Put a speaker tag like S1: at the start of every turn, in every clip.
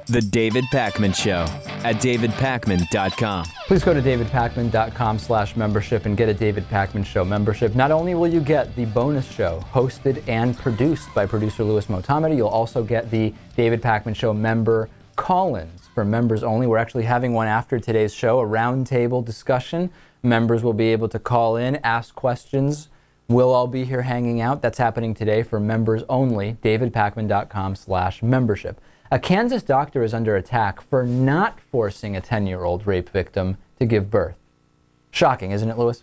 S1: The David Pakman Show at davidpakman.com.
S2: Please go to davidpakman.com/membership and get a David Pakman Show membership. Not only will you get the bonus show hosted and produced by producer Louis Motamedi, you'll also get the David Pakman Show member call-ins for members only. We're actually having one after today's show, a roundtable discussion. Members will be able to call in, ask questions. We'll all be here hanging out. That's happening today for members only, davidpakman.com/membership. A Kansas doctor is under attack for not forcing a 10-year-old rape victim to give birth. Shocking, isn't it, Louis?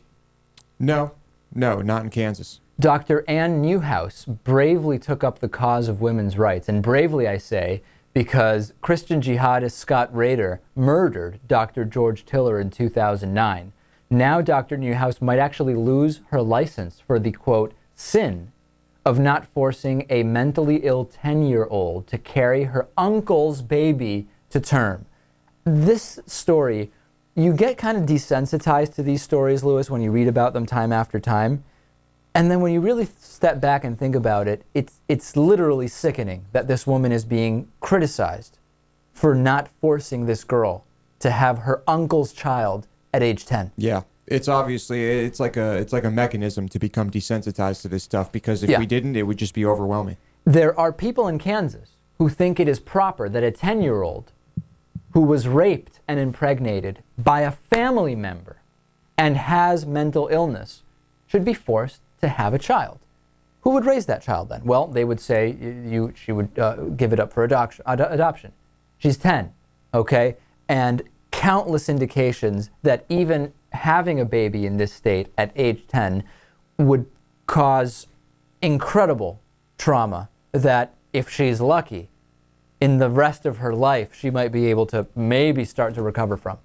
S3: No, not in Kansas.
S2: Doctor Ann Neuhaus bravely took up the cause of women's rights. And bravely, I say, because Christian jihadist Scott Rader murdered Dr. George Tiller in 2009. Now Dr. Neuhaus might actually lose her license for the, quote, sin of not forcing a mentally ill 10-year-old to carry her uncle's baby to term. This story, you get kind of desensitized to these stories, Louis, when you read about them time after time. And then when you really step back and think about it, it's literally sickening that this woman is being criticized for not forcing this girl to have her uncle's child at age 10.
S3: Yeah. It's obviously, it's like a mechanism to become desensitized to this stuff, because if we didn't, it would just be overwhelming.
S2: There are people in Kansas who think it is proper that a 10-year-old who was raped and impregnated by a family member and has mental illness should be forced to have a child. Who would raise that child then? Well, they would say she would give it up for adoption. She's 10, okay? And countless indications that even having a baby in this state at age 10 would cause incredible trauma that, if she's lucky, in the rest of her life, she might be able to maybe start to recover from.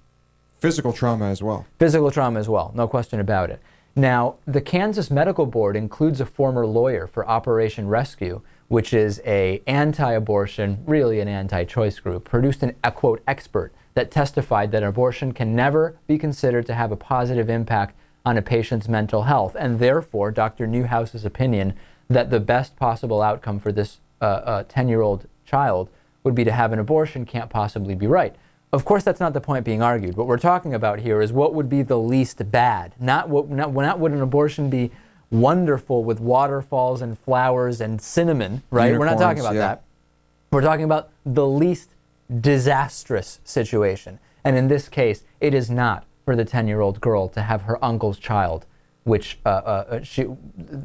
S3: Physical trauma as well.
S2: Physical trauma as well, no question about it. Now, the Kansas Medical Board includes a former lawyer for Operation Rescue, which is a anti-abortion, really an anti-choice group, produced a, quote, expert that testified that abortion can never be considered to have a positive impact on a patient's mental health, and therefore Dr. Neuhaus's opinion that the best possible outcome for this 10-year-old child would be to have an abortion can't possibly be right. Of course, that's not the point being argued. What we're talking about here is what would be the least bad. Not would an abortion be wonderful with waterfalls and flowers and cinnamon, right? We're not talking about that. We're talking about the least disastrous situation. And in this case, it is not for the 10-year-old girl to have her uncle's child, which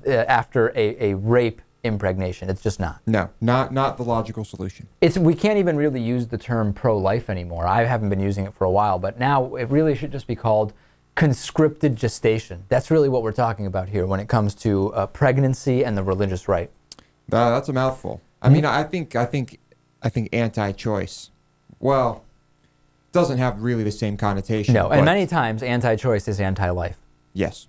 S2: after a rape impregnation. It's just not.
S3: No, not the logical solution.
S2: We can't even really use the term pro-life anymore. I haven't been using it for a while, but now it really should just be called conscripted gestation. That's really what we're talking about here when it comes to pregnancy and the religious right.
S3: That's a mouthful. I mean, I think anti-choice, well, doesn't have really the same connotation.
S2: No, and many times anti-choice is anti-life.
S3: Yes.